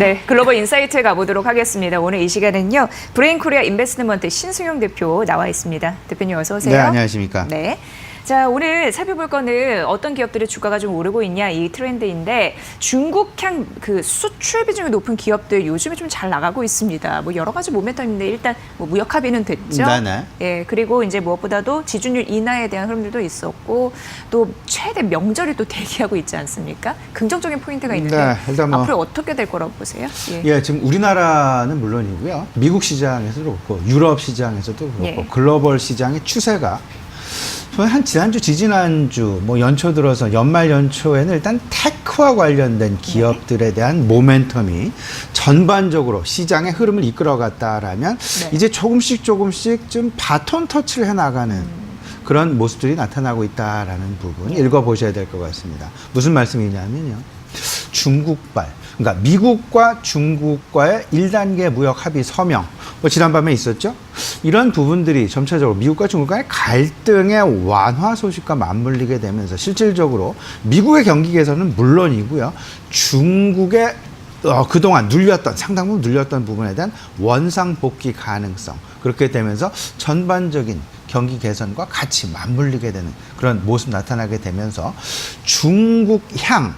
네, 글로벌 인사이트에 가보도록 하겠습니다. 오늘 이 시간은요, 브레인코리아 인베스트먼트 신승용 대표 나와 있습니다. 대표님 어서 오세요. 네, 안녕하십니까. 네. 자, 오늘 살펴볼 거는 어떤 기업들의 주가가 좀 오르고 있냐 이 트렌드인데 중국향 그 수출 비중이 높은 기업들 요즘에 좀 잘 나가고 있습니다. 뭐 여러 가지 모멘텀인데 일단 뭐 무역 합의는 됐죠. 네네. 예, 그리고 이제 무엇보다도 지준율 인하에 대한 흐름들도 있었고 또 최대 명절이 또 대기하고 있지 않습니까? 긍정적인 포인트가 있는데 네, 일단 뭐 앞으로 어떻게 될 거라고 보세요? 예, 지금 우리나라는 물론이고요. 미국 시장에서도 그렇고 유럽 시장에서도 그렇고 예. 글로벌 시장의 추세가 저는 한 지난주, 지지난주, 뭐 연초 들어서 연말 연초에는 일단 테크와 관련된 기업들에 대한 모멘텀이 전반적으로 시장의 흐름을 이끌어갔다라면 네. 이제 조금씩 좀 바톤 터치를 해나가는 그런 모습들이 나타나고 있다라는 부분 읽어보셔야 될 것 같습니다. 무슨 말씀이냐면요. 중국발, 그러니까 미국과 중국과의 1단계 무역 합의 서명, 뭐 지난밤에 있었죠. 이런 부분들이 점차적으로 미국과 중국 간의 갈등의 완화 소식과 맞물리게 되면서 실질적으로 미국의 경기 개선은 물론이고요. 중국의 그동안 상당 부분 눌렸던 부분에 대한 원상 복귀 가능성, 그렇게 되면서 전반적인 경기 개선과 같이 맞물리게 되는 그런 모습 나타나게 되면서 중국향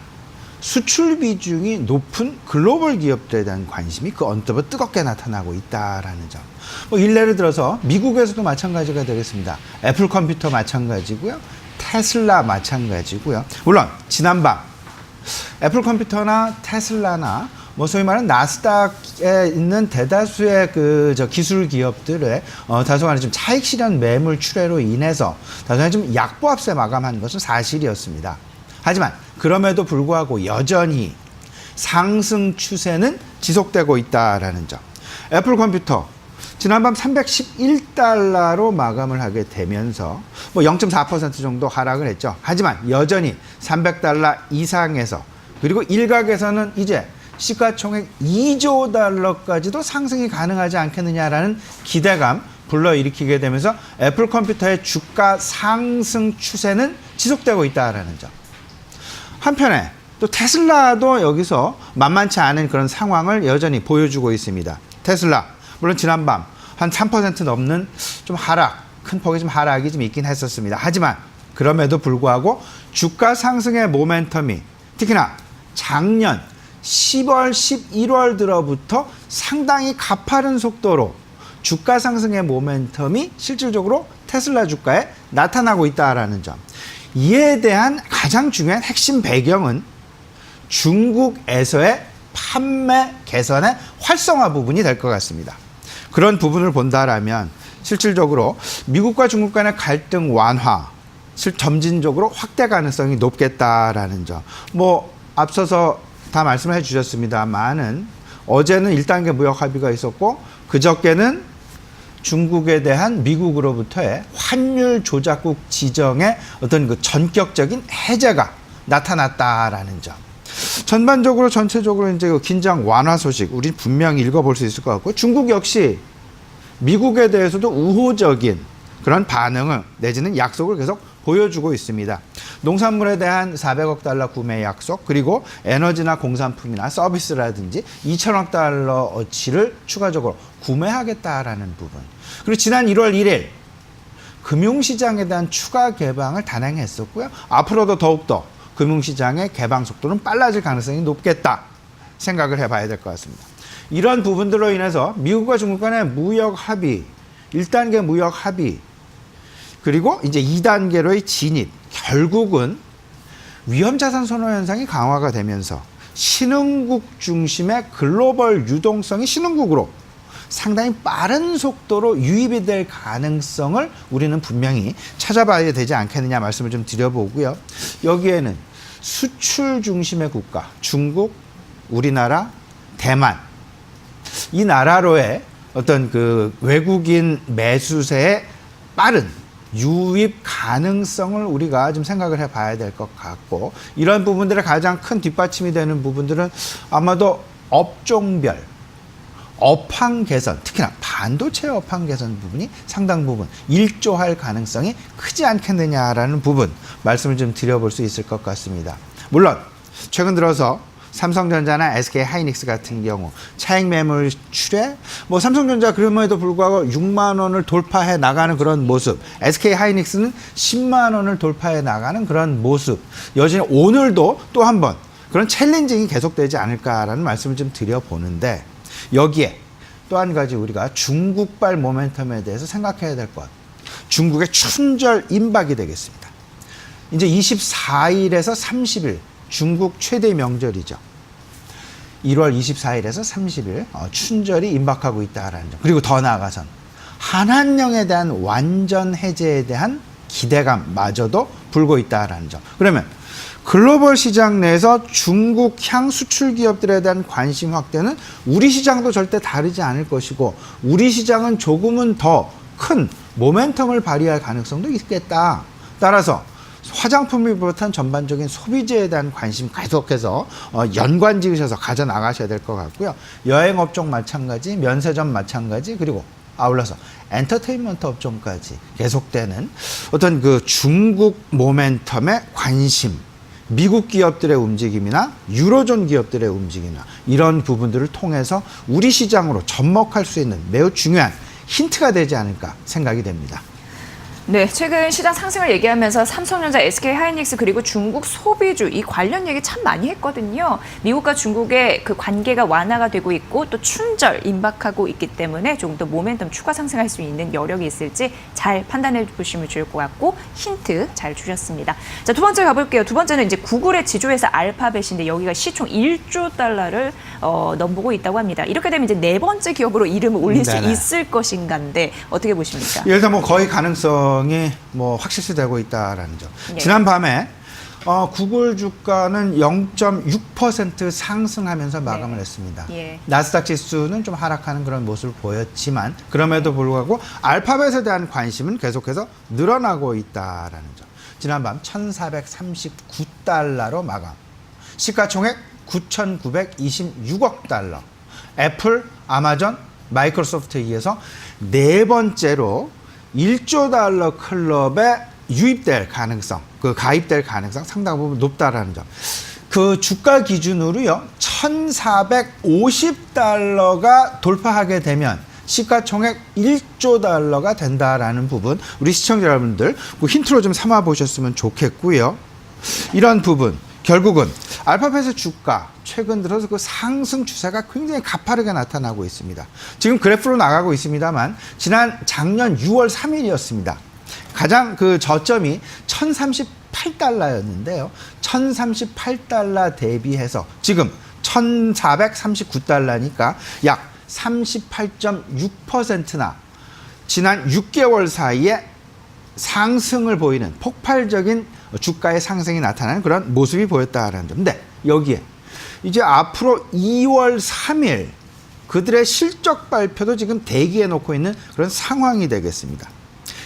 수출 비중이 높은 글로벌 기업들에 대한 관심이 그 언더버 뜨겁게 나타나고 있다라는 점. 뭐 일례를 들어서 미국에서도 마찬가지가 되겠습니다. 애플 컴퓨터 마찬가지고요. 테슬라 마찬가지고요. 물론 지난밤 애플 컴퓨터나 테슬라나 뭐 소위 말하는 나스닥에 있는 대다수의 기술 기업들의 다소간에 좀 차익 실현 매물 출회로 인해서 다소간에 좀 약보합세 마감한 것은 사실이었습니다. 하지만 그럼에도 불구하고 여전히 상승 추세는 지속되고 있다라는 점. 애플 컴퓨터 지난밤 311달러로 마감을 하게 되면서 뭐 0.4% 정도 하락을 했죠. 하지만 여전히 300달러 이상에서 그리고 일각에서는 이제 시가총액 2조 달러까지도 상승이 가능하지 않겠느냐라는 기대감 불러일으키게 되면서 애플 컴퓨터의 주가 상승 추세는 지속되고 있다라는 점. 한편에 또 테슬라도 여기서 만만치 않은 그런 상황을 여전히 보여주고 있습니다. 테슬라 물론 지난밤 한 3% 넘는 좀 하락, 큰 폭의 좀 하락이 좀 있긴 했었습니다. 하지만 그럼에도 불구하고 주가 상승의 모멘텀이 특히나 작년 10월, 11월 들어부터 상당히 가파른 속도로 주가 상승의 모멘텀이 실질적으로 테슬라 주가에 나타나고 있다라는 점. 이에 대한 가장 중요한 핵심 배경은 중국에서의 판매 개선의 활성화 부분이 될 것 같습니다. 그런 부분을 본다라면 실질적으로 미국과 중국 간의 갈등 완화, 점진적으로 확대 가능성이 높겠다라는 점. 뭐 앞서서 다 말씀을 해주셨습니다만은 어제는 1단계 무역 합의가 있었고 그저께는 중국에 대한 미국으로부터의 환율 조작국 지정의 어떤 그 전격적인 해제가 나타났다라는 점. 전반적으로 전체적으로 이제 그 긴장 완화 소식 우리 분명히 읽어볼 수 있을 것 같고 중국 역시 미국에 대해서도 우호적인 그런 반응을 내지는 약속을 계속 보여주고 있습니다. 농산물에 대한 400억 달러 구매 약속 그리고 에너지나 공산품이나 서비스라든지 2천억 달러어치를 추가적으로 구매하겠다라는 부분. 그리고 지난 1월 1일 금융시장에 대한 추가 개방을 단행했었고요. 앞으로도 더욱더 금융시장의 개방 속도는 빨라질 가능성이 높겠다 생각을 해봐야 될 것 같습니다. 이런 부분들로 인해서 미국과 중국 간의 무역 합의, 1단계 무역 합의 그리고 이제 2단계로의 진입, 결국은 위험자산 선호 현상이 강화가 되면서 신흥국 중심의 글로벌 유동성이 신흥국으로 상당히 빠른 속도로 유입이 될 가능성을 우리는 분명히 찾아봐야 되지 않겠느냐 말씀을 좀 드려보고요. 여기에는 수출 중심의 국가, 중국, 우리나라, 대만 이 나라로의 어떤 그 외국인 매수세의 빠른 유입 가능성을 우리가 좀 생각을 해봐야 될 것 같고 이런 부분들의 가장 큰 뒷받침이 되는 부분들은 아마도 업종별 업황 개선, 특히나 반도체 업황 개선 부분이 상당 부분 일조할 가능성이 크지 않겠느냐라는 부분 말씀을 좀 드려볼 수 있을 것 같습니다. 물론 최근 들어서 삼성전자나 SK 하이닉스 같은 경우 차익 매물출에 뭐 삼성전자 그럼에도 불구하고 6만 원을 돌파해 나가는 그런 모습, SK 하이닉스는 10만 원을 돌파해 나가는 그런 모습, 여전히 오늘도 또 한 번 그런 챌린징이 계속되지 않을까라는 말씀을 좀 드려보는데, 여기에 또 한 가지 우리가 중국발 모멘텀에 대해서 생각해야 될 것, 중국의 춘절 임박이 되겠습니다. 이제 24일에서 30일 중국 최대 명절이죠. 1월 24일에서 30일 춘절이 임박하고 있다라는 점. 그리고 더 나아가선 한한령에 대한 완전 해제에 대한 기대감마저도 불고 있다라는 점. 그러면 글로벌 시장 내에서 중국향 수출 기업들에 대한 관심 확대는 우리 시장도 절대 다르지 않을 것이고, 우리 시장은 조금은 더 큰 모멘텀을 발휘할 가능성도 있겠다. 따라서 화장품을 비롯한 전반적인 소비재에 대한 관심 계속해서 연관 지으셔서 가져나가셔야 될 것 같고요. 여행업종 마찬가지, 면세점 마찬가지, 그리고 아울러서 엔터테인먼트 업종까지 계속되는 어떤 그 중국 모멘텀의 관심, 미국 기업들의 움직임이나 유로존 기업들의 움직임이나 이런 부분들을 통해서 우리 시장으로 접목할 수 있는 매우 중요한 힌트가 되지 않을까 생각이 됩니다. 네, 최근 시장 상승을 얘기하면서 삼성전자, SK 하이닉스 그리고 중국 소비주 이 관련 얘기 참 많이 했거든요. 미국과 중국의 그 관계가 완화가 되고 있고 또 춘절 임박하고 있기 때문에 조금 더 모멘텀 추가 상승할 수 있는 여력이 있을지 잘 판단해 보시면 좋을 것 같고, 힌트 잘 주셨습니다. 자, 두 번째 가볼게요. 두 번째는 이제 구글의 지주회사 알파벳인데 여기가 시총 1조 달러를 넘보고 있다고 합니다. 이렇게 되면 이제 네 번째 기업으로 이름을 올릴 수 있을 것인가인데 어떻게 보십니까? 일단 뭐 거의 가능성이 뭐 확실시되고 있다라는 점. 네. 지난 밤에 구글 주가는 0.6% 상승하면서 마감을 했습니다. 예. 나스닥 지수는 좀 하락하는 그런 모습을 보였지만, 그럼에도 불구하고 알파벳에 대한 관심은 계속해서 늘어나고 있다라는 점. 지난밤 1,439달러로 마감. 시가총액 9,926억 달러. 애플, 아마존, 마이크로소프트에 이어서 네 번째로 1조 달러 클럽에 유입될 가능성, 그 가입될 가능성 상당 부분 높다라는 점. 그 주가 기준으로요, 1,450달러가 돌파하게 되면 시가총액 1조 달러가 된다라는 부분, 우리 시청자 여러분들 그 힌트로 좀 삼아 보셨으면 좋겠고요. 이런 부분, 결국은 알파벳의 주가 최근 들어서 그 상승 추세가 굉장히 가파르게 나타나고 있습니다. 지금 그래프로 나가고 있습니다만 작년 6월 3일이었습니다. 가장 그 저점이 1,038달러였는데요. 1,038달러 대비해서 지금 1,439달러니까 약 38.6%나 지난 6개월 사이에 상승을 보이는 폭발적인 주가의 상승이 나타나는 그런 모습이 보였다라는 점. 근데 여기에 이제 앞으로 2월 3일 그들의 실적 발표도 지금 대기해 놓고 있는 그런 상황이 되겠습니다.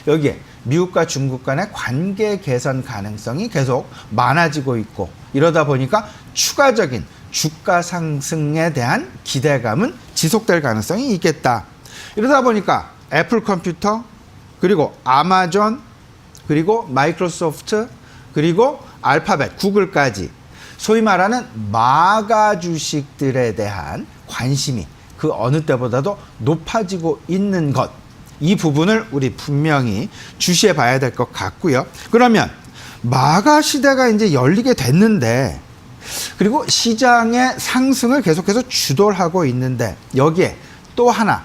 여기에 미국과 중국 간의 관계 개선 가능성이 계속 많아지고 있고, 이러다 보니까 추가적인 주가 상승에 대한 기대감은 지속될 가능성이 있겠다. 이러다 보니까 애플 컴퓨터, 그리고 아마존, 그리고 마이크로소프트, 그리고 알파벳, 구글까지 소위 말하는 마가 주식들에 대한 관심이 그 어느 때보다도 높아지고 있는 것, 이 부분을 우리 분명히 주시해 봐야 될 것 같고요. 그러면 마가 시대가 이제 열리게 됐는데, 그리고 시장의 상승을 계속해서 주도를 하고 있는데, 여기에 또 하나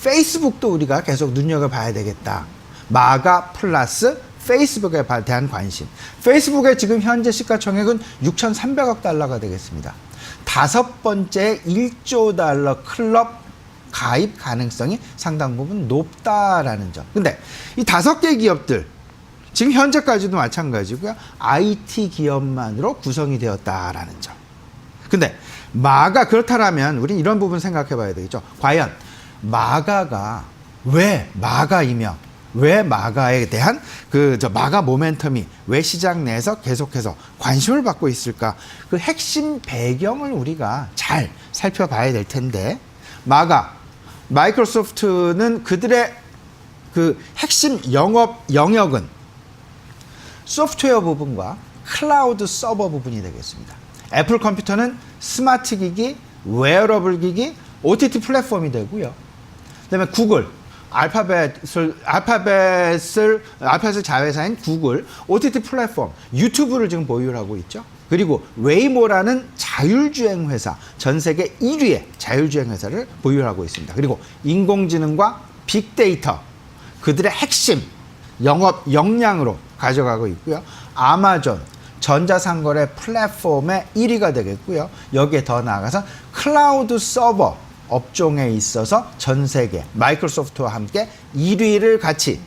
페이스북도 우리가 계속 눈여겨봐야 되겠다. 마가 플러스 페이스북에 대한 관심. 페이스북의 지금 현재 시가총액은 6,300억 달러가 되겠습니다. 다섯 번째 1조 달러 클럽 가입 가능성이 상당 부분 높다라는 점. 근데 이 5개 기업들 지금 현재까지도 마찬가지고요. IT 기업만으로 구성이 되었다라는 점. 근데 마가 그렇다라면 우리 이런 부분 생각해 봐야 되겠죠. 과연 마가가 왜 마가이며 왜 마가에 대한 마가 모멘텀이 왜 시장 내에서 계속해서 관심을 받고 있을까? 그 핵심 배경을 우리가 잘 살펴봐야 될 텐데, 마이크로소프트는 그들의 그 핵심 영업 영역은 소프트웨어 부분과 클라우드 서버 부분이 되겠습니다. 애플 컴퓨터는 스마트 기기, 웨어러블 기기, OTT 플랫폼이 되고요. 그다음에 구글, 알파벳을 자회사인 구글, OTT 플랫폼, 유튜브를 지금 보유를 하고 있죠. 그리고 웨이모라는 자율주행 회사, 전 세계 1위의 자율주행 회사를 보유하고 있습니다. 그리고 인공지능과 빅데이터, 그들의 핵심 영업 역량으로 가져가고 있고요. 아마존, 전자상거래 플랫폼의 1위가 되겠고요. 여기에 더 나아가서 클라우드 서버 업종에 있어서 전 세계 마이크로소프트와 함께 1위를 같이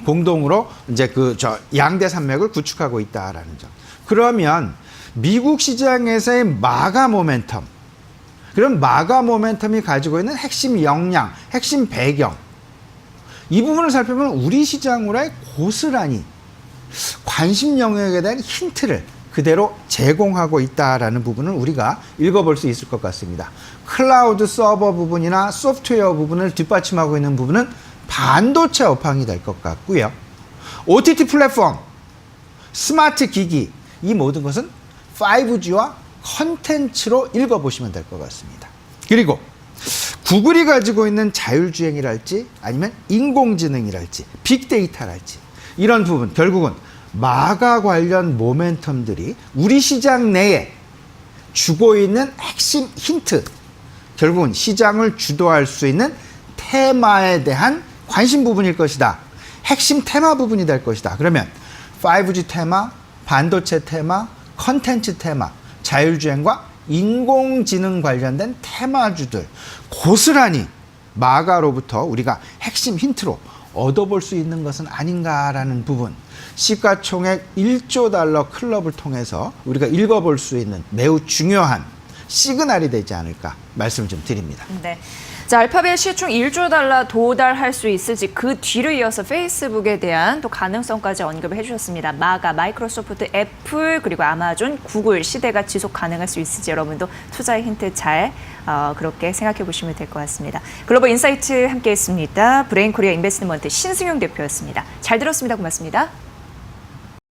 공동으로 이제 양대 산맥을 구축하고 있다라는 점. 그러면 미국 시장에서의 마가 모멘텀, 그런 마가 모멘텀이 가지고 있는 핵심 역량, 핵심 배경, 이 부분을 살펴보면 우리 시장으로의 고스란히 관심 영역에 대한 힌트를 그대로 제공하고 있다라는 부분을 우리가 읽어볼 수 있을 것 같습니다. 클라우드 서버 부분이나 소프트웨어 부분을 뒷받침하고 있는 부분은 반도체 업황이 될 것 같고요. OTT 플랫폼, 스마트 기기, 이 모든 것은 5G와 컨텐츠로 읽어보시면 될 것 같습니다. 그리고 구글이 가지고 있는 자율주행이랄지 아니면 인공지능이랄지 빅데이터랄지 이런 부분, 결국은 마가 관련 모멘텀들이 우리 시장 내에 주고 있는 핵심 힌트, 결국은 시장을 주도할 수 있는 테마에 대한 관심 부분일 것이다. 핵심 테마 부분이 될 것이다. 그러면 5G 테마, 반도체 테마, 컨텐츠 테마, 자율주행과 인공지능 관련된 테마주들 고스란히 마가로부터 우리가 핵심 힌트로 얻어볼 수 있는 것은 아닌가라는 부분, 시가총액 1조 달러 클럽을 통해서 우리가 읽어볼 수 있는 매우 중요한 시그널이 되지 않을까 말씀을 좀 드립니다. 네. 자, 알파벳 시총 1조 달러 도달할 수 있을지, 그 뒤를 이어서 페이스북에 대한 또 가능성까지 언급을 해주셨습니다. 마가, 마이크로소프트, 애플, 그리고 아마존, 구글 시대가 지속 가능할 수 있을지 여러분도 투자의 힌트 잘 그렇게 생각해 보시면 될 것 같습니다. 글로벌 인사이트 함께했습니다. 브레인코리아 인베스트먼트 신승용 대표였습니다. 잘 들었습니다. 고맙습니다.